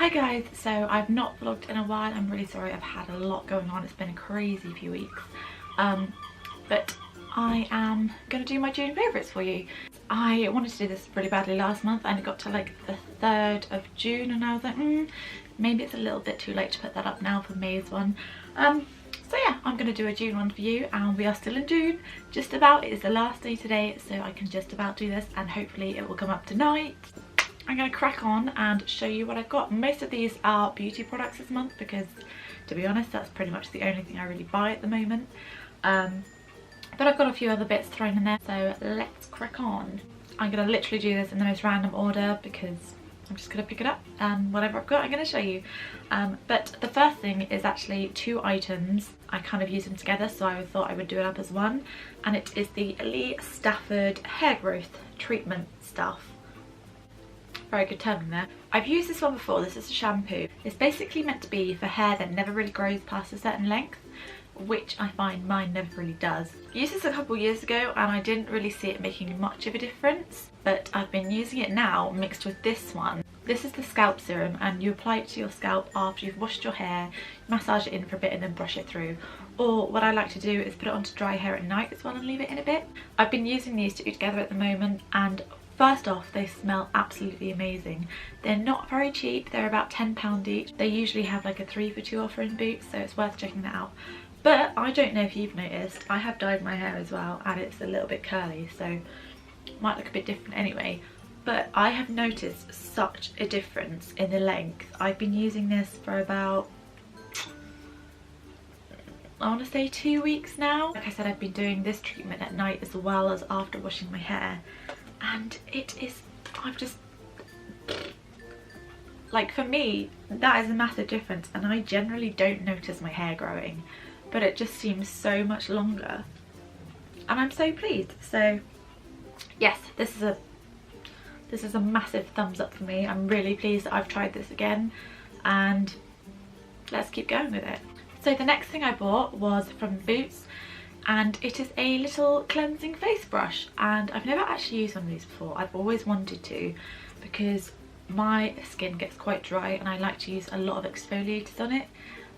Hi guys, so I've not vlogged in a while. I'm really sorry, I've had a lot going on. It's been a crazy few weeks. But I am going to do my June favourites for you. I wanted to do this really badly last month and it got to like the 3rd of June and I was like, maybe it's a little bit too late to put that up now for May's one. So yeah, I'm going to do a June one for you and we are still in June. Just about, it is the last day today, so I can just about do this and hopefully it will come up tonight. I'm going to crack on and show you what I've got. Most of these are beauty products this month because, to be honest, that's pretty much the only thing I really buy at the moment. But I've got a few other bits thrown in there, so let's crack on. I'm going to literally do this in the most random order because I'm just going to pick it up and whatever I've got I'm going to show you. But the first thing is actually 2 items. I kind of use them together, so I thought I would do it up as one. And it is the Lee Stafford hair growth treatment stuff. Very good term there. I've used this one before. This is a shampoo. It's basically meant to be for hair that never really grows past a certain length, which I find mine never really does. I used this a couple years ago and I didn't really see it making much of a difference, but I've been using it now mixed with this one. This is the scalp serum and you apply it to your scalp after you've washed your hair, massage it in for a bit and then brush it through. Or what I like to do is put it onto dry hair at night as well and leave it in a bit. I've been using these 2 together at the moment and first off, they smell absolutely amazing. They're not very cheap, they're about £10 each. They usually have like a 3 for 2 offer in Boots, so it's worth checking that out. But I don't know if you've noticed, I have dyed my hair as well and it's a little bit curly, so it might look a bit different anyway. But I have noticed such a difference in the length. I've been using this for about, I want to say 2 weeks now. Like I said, I've been doing this treatment at night as well as after washing my hair. And it is, I've just, like for me, that is a massive difference and I generally don't notice my hair growing, but it just seems so much longer and I'm so pleased. So yes, this is a massive thumbs up for me. I'm really pleased that I've tried this again and let's keep going with it. So the next thing I bought was from Boots. And it is a little cleansing face brush and I've never actually used one of these before. I've always wanted to because my skin gets quite dry and I like to use a lot of exfoliators on it,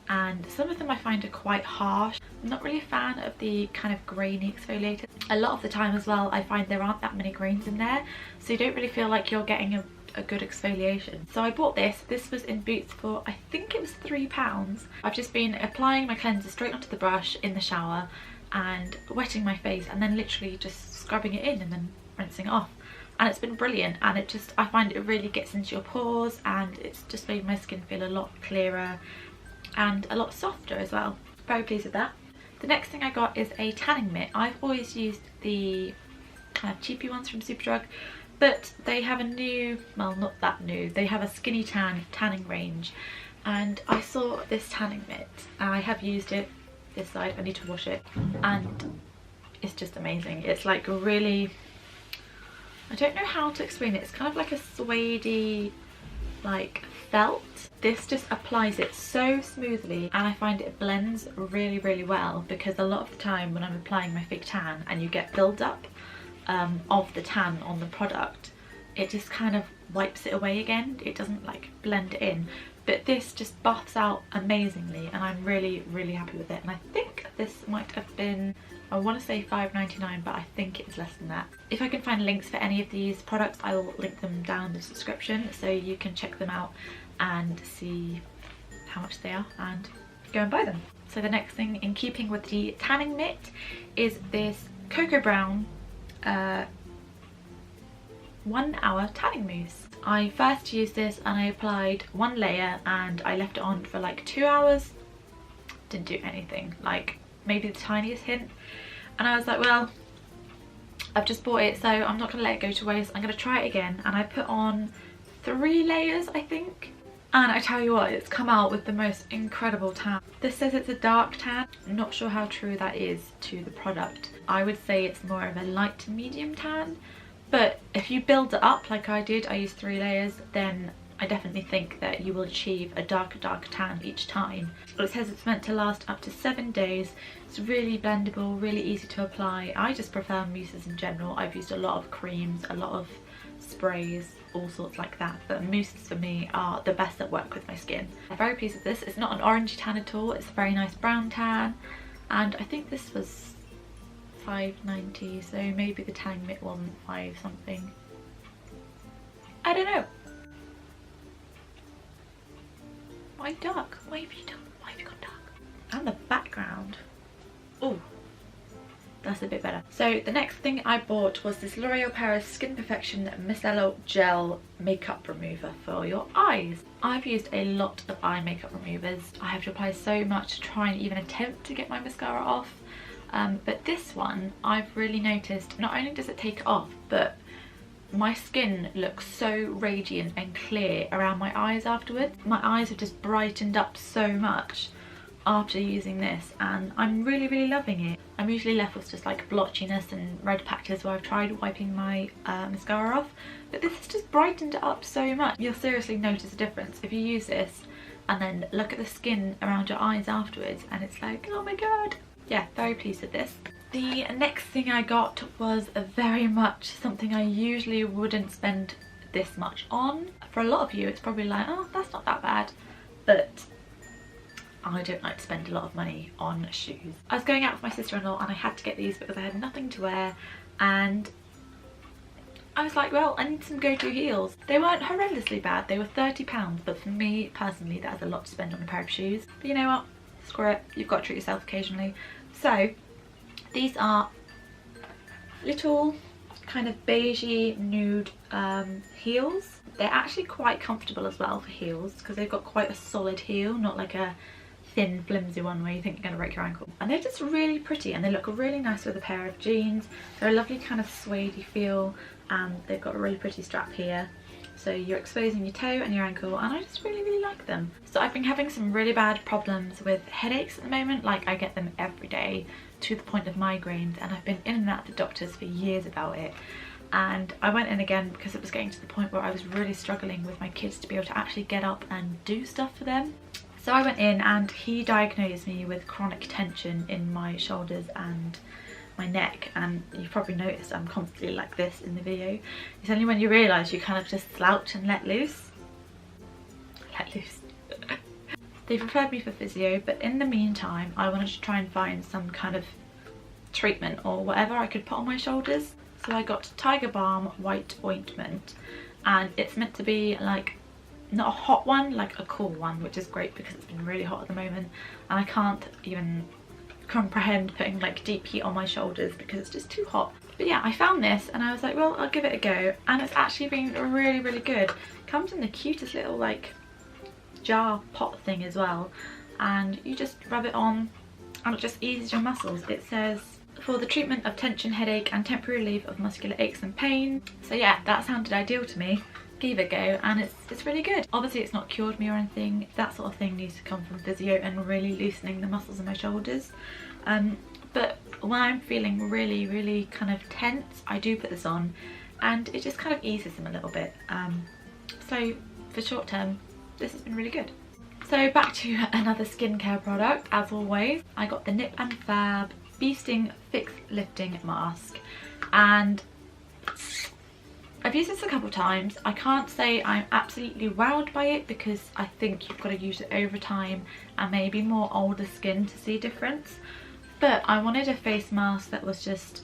and some of them I find are quite harsh. I'm not really a fan of the kind of grainy exfoliators. A lot of the time as well I find there aren't that many grains in there, so you don't really feel like you're getting a good exfoliation. So I bought this. This was in Boots for, I think it was £3. I've just been applying my cleanser straight onto the brush in the shower and wetting my face and then literally just scrubbing it in and then rinsing it off, and it's been brilliant. And it just, I find it really gets into your pores and it's just made my skin feel a lot clearer and a lot softer as well. Very pleased with that. The next thing I got is a tanning mitt. I've always used the kind of cheapy ones from Superdrug, but they have a new, well not that new, they have a skinny tanning range and I saw this tanning mitt and I have used it. This side, I need to wash it and it's just amazing. It's like really, I don't know how to explain it, it's kind of like a suede-y like felt. This just applies it so smoothly and I find it blends really well, because a lot of the time when I'm applying my fake tan and you get build up of the tan on the product, it just kind of wipes it away again. It doesn't like blend it in. But this just buffs out amazingly and I'm really happy with it. And I think this might have been, I want to say £5.99, but I think it's less than that. If I can find links for any of these products, I will link them down in the description so you can check them out and see how much they are and go and buy them. So the next thing in keeping with the tanning mitt is this Cocoa Brown 1 hour tanning mousse. I first used this and I applied 1 layer and I left it on for like 2 hours. Didn't do anything, like maybe the tiniest hint. And I was like, well, I've just bought it, so I'm not gonna let it go to waste. I'm gonna try it again. And I put on 3 layers, I think. And I tell you what, it's come out with the most incredible tan. This says it's a dark tan. I'm not sure how true that is to the product. I would say it's more of a light to medium tan. But if you build it up like I did, I used 3 layers, then I definitely think that you will achieve a darker tan each time. It says it's meant to last up to 7 days. It's really blendable, really easy to apply. I just prefer mousses in general. I've used a lot of creams, a lot of sprays, all sorts like that, but mousses for me are the best that work with my skin. I'm very pleased with this. It's not an orangey tan at all, it's a very nice brown tan, and I think this was £5.90, so maybe the Tang mitt wasn't 5 something. I don't know. Why dark? Why have you gone dark? And the background. Oh, that's a bit better. So the next thing I bought was this L'Oreal Paris Skin Perfection Micellar Gel Makeup Remover for your eyes. I've used a lot of eye makeup removers. I have to apply so much to try and even attempt to get my mascara off. But this one, I've really noticed, not only does it take it off, but my skin looks so radiant and clear around my eyes afterwards. My eyes have just brightened up so much after using this, and I'm really loving it. I'm usually left with just like blotchiness and red patches where I've tried wiping my mascara off, but this has just brightened it up so much. You'll seriously notice a difference if you use this and then look at the skin around your eyes afterwards, and it's like, oh my god. Yeah, very pleased with this. The next thing I got was very much something I usually wouldn't spend this much on. For a lot of you it's probably like, oh, that's not that bad, but I don't like to spend a lot of money on shoes. I was going out with my sister-in-law and I had to get these because I had nothing to wear, and I was like, well, I need some go-to heels. They weren't horrendously bad, they were £30, but for me personally that is a lot to spend on a pair of shoes. But you know what, screw it, you've got to treat yourself occasionally. So these are little kind of beigey nude heels. They're actually quite comfortable as well for heels because they've got quite a solid heel, not like a thin flimsy one where you think you're going to break your ankle. And they're just really pretty, and they look really nice with a pair of jeans. They're a lovely kind of suede-y feel, and they've got a really pretty strap here, so you're exposing your toe and your ankle, and I just really like them. So I've been having some really bad problems with headaches at the moment. Like, I get them every day to the point of migraines, and I've been in and out of the doctors for years about it. And I went in again because it was getting to the point where I was really struggling with my kids to be able to actually get up and do stuff for them. So I went in and he diagnosed me with chronic tension in my shoulders and my neck, and you've probably noticed I'm constantly like this in the video. It's only when you realise you kind of just slouch and let loose. They've referred me for physio, but in the meantime I wanted to try and find some kind of treatment or whatever I could put on my shoulders. So I got Tiger Balm White Ointment, and it's meant to be like not a hot one, like a cool one, which is great because it's been really hot at the moment and I can't even comprehend putting like deep heat on my shoulders because it's just too hot. But yeah, I found this and I was like, well, I'll give it a go, and it's actually been really good. It comes in the cutest little like jar pot thing as well, and you just rub it on and it just eases your muscles. It says for the treatment of tension, headache and temporary relief of muscular aches and pain. So yeah, that sounded ideal to me. Gave it a go, and it's really good. Obviously it's not cured me or anything. That sort of thing needs to come from physio and really loosening the muscles in my shoulders. But when I'm feeling really kind of tense, I do put this on and it just kind of eases them a little bit. So for short term, this has been really good. So back to another skincare product. As always, I got the nip+fab Bee Sting Fix Lifting Mask, and I've used this a couple times. I can't say I'm absolutely wowed by it because I think you've got to use it over time and maybe more older skin to see a difference. But I wanted a face mask that was just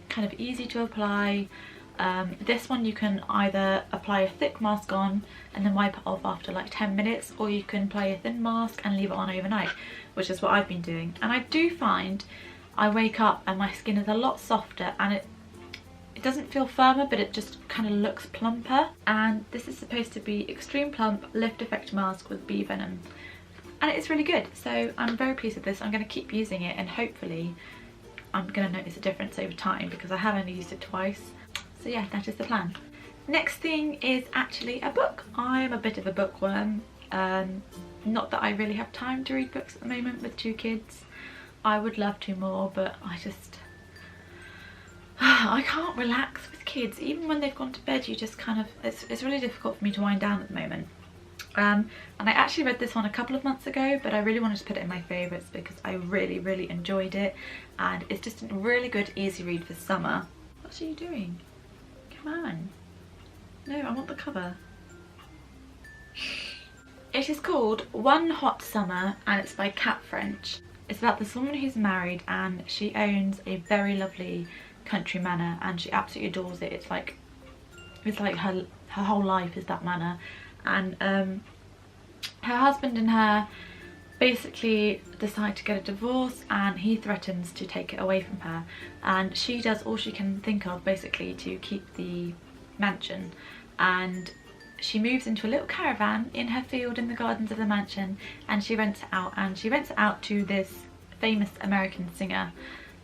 kind of easy to apply. This one you can either apply a thick mask on and then wipe it off after like 10 minutes, or you can apply a thin mask and leave it on overnight, which is what I've been doing. And I do find I wake up and my skin is a lot softer, and it doesn't feel firmer, but it just kind of looks plumper. And this is supposed to be Extreme Plump Lift Effect Mask with bee venom, and it's really good. So I'm very pleased with this. I'm going to keep using it, and hopefully I'm going to notice a difference over time because I have only used it twice. So yeah, that is the plan. Next thing is actually a book. I am a bit of a bookworm. Not that I really have time to read books at the moment with 2 kids. I would love to more, but I can't relax with kids. Even when they've gone to bed, you just kind of, it's really difficult for me to wind down at the moment. And I actually read this one a couple of months ago, but I really wanted to put it in my favourites because I really enjoyed it, and it's just a really good easy read for summer. What are you doing? Come on. No, I want the cover. It is called One Hot Summer and it's by Kat French. It's about this woman who's married and she owns a very lovely country manor and she absolutely adores it. It's like her whole life is that manor, and her husband and her basically decide to get a divorce and he threatens to take it away from her, and she does all she can think of basically to keep the mansion, and she moves into a little caravan in her field in the gardens of the mansion and she rents it out to this famous American singer,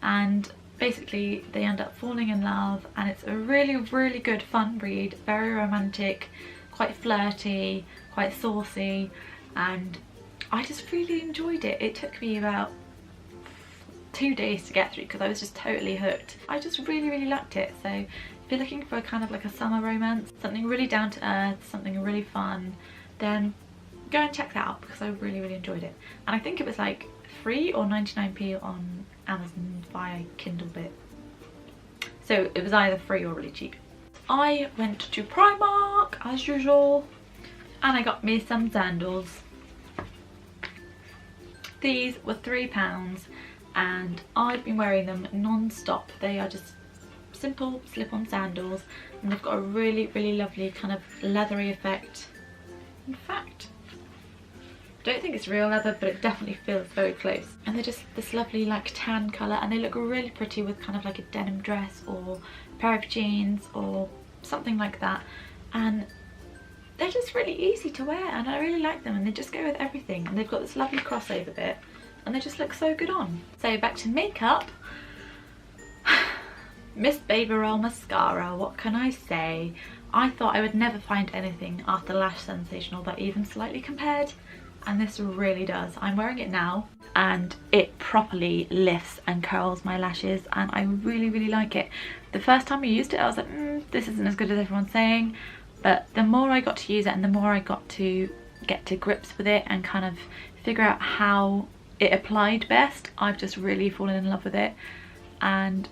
and basically they end up falling in love, and it's a really good fun read, very romantic, quite flirty, quite saucy, and I just really enjoyed it. It took me about 2 days to get through because I was just totally hooked. I just really liked it. So if you're looking for kind of like a summer romance, something really down to earth, something really fun, then go and check that out because I really enjoyed it. And I think it was like free or 99p on Amazon via Kindle bit. So it was either free or really cheap. I went to Primark as usual and I got me some sandals. These were £3 and I've been wearing them non-stop. They are just simple slip-on sandals and they've got a really lovely kind of leathery effect. In fact, I don't think it's real leather, but it definitely feels very close. And they're just this lovely like tan colour and they look really pretty with kind of like a denim dress or a pair of jeans or something like that. And they're just really easy to wear and I really like them and they just go with everything, and they've got this lovely crossover bit and they just look so good on. So back to makeup. Miss Baby Roll mascara, what can I say? I thought I would never find anything after Lash Sensational that even slightly compared, and this really does. I'm wearing it now and it properly lifts and curls my lashes and I really like it. The first time I used it I was like, this isn't as good as everyone's saying, but the more I got to use it and the more I got to get to grips with it and kind of figure out how it applied best, I've just really fallen in love with it. And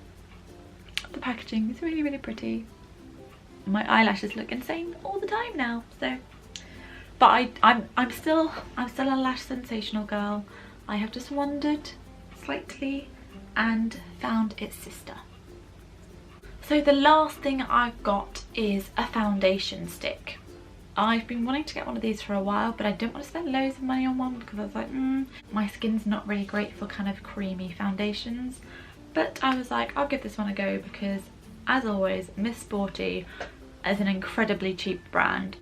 the packaging is really pretty. My eyelashes look insane all the time now, so. But I'm still a Lash Sensational girl. I have just wandered slightly and found its sister. So the last thing I've got is a foundation stick. I've been wanting to get one of these for a while, but I don't want to spend loads of money on one because I was like, my skin's not really great for kind of creamy foundations. But I was like, I'll give this one a go because, as always, Miss Sporty is an incredibly cheap brand.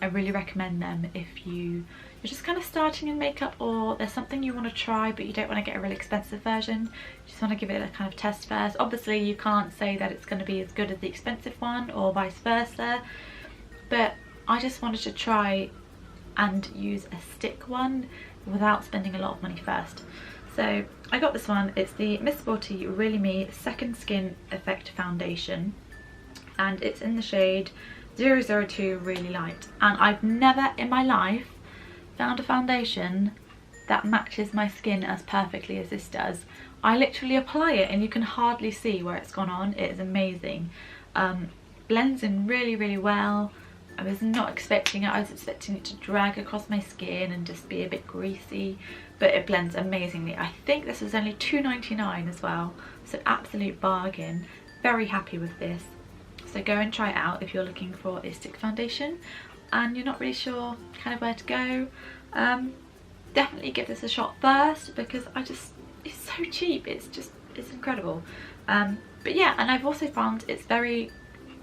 I really recommend them if you're just kind of starting in makeup, or there's something you want to try but you don't want to get a really expensive version. You just want to give it a kind of test first. Obviously you can't say that it's going to be as good as the expensive one or vice versa, but I just wanted to try and use a stick one without spending a lot of money first. So I got this one. It's the Miss Sporty Really Me Second Skin Effect Foundation and it's in the shade 002 Really Light, and I've never in my life found a foundation that matches my skin as perfectly as this does. I literally apply it and you can hardly see where it's gone on. It is amazing. Blends in really well. I was not expecting it. I was expecting it to drag across my skin and just be a bit greasy, but it blends amazingly. I think this was only £2.99 as well, so absolute bargain. Very happy with this. So go and try it out if you're looking for a stick foundation and you're not really sure kind of where to go. Definitely give this a shot first because it's so cheap. It's incredible. But yeah, and I've also found it's very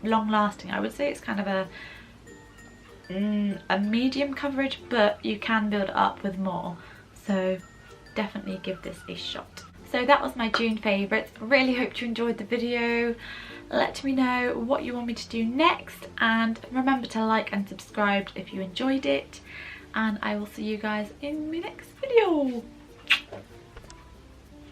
long lasting. I would say it's kind of a medium coverage, but you can build it up with more. So definitely give this a shot. So that was my June favourites. Really hope you enjoyed the video. Let me know what you want me to do next, and remember to like and subscribe if you enjoyed it, and I will see you guys in my next video.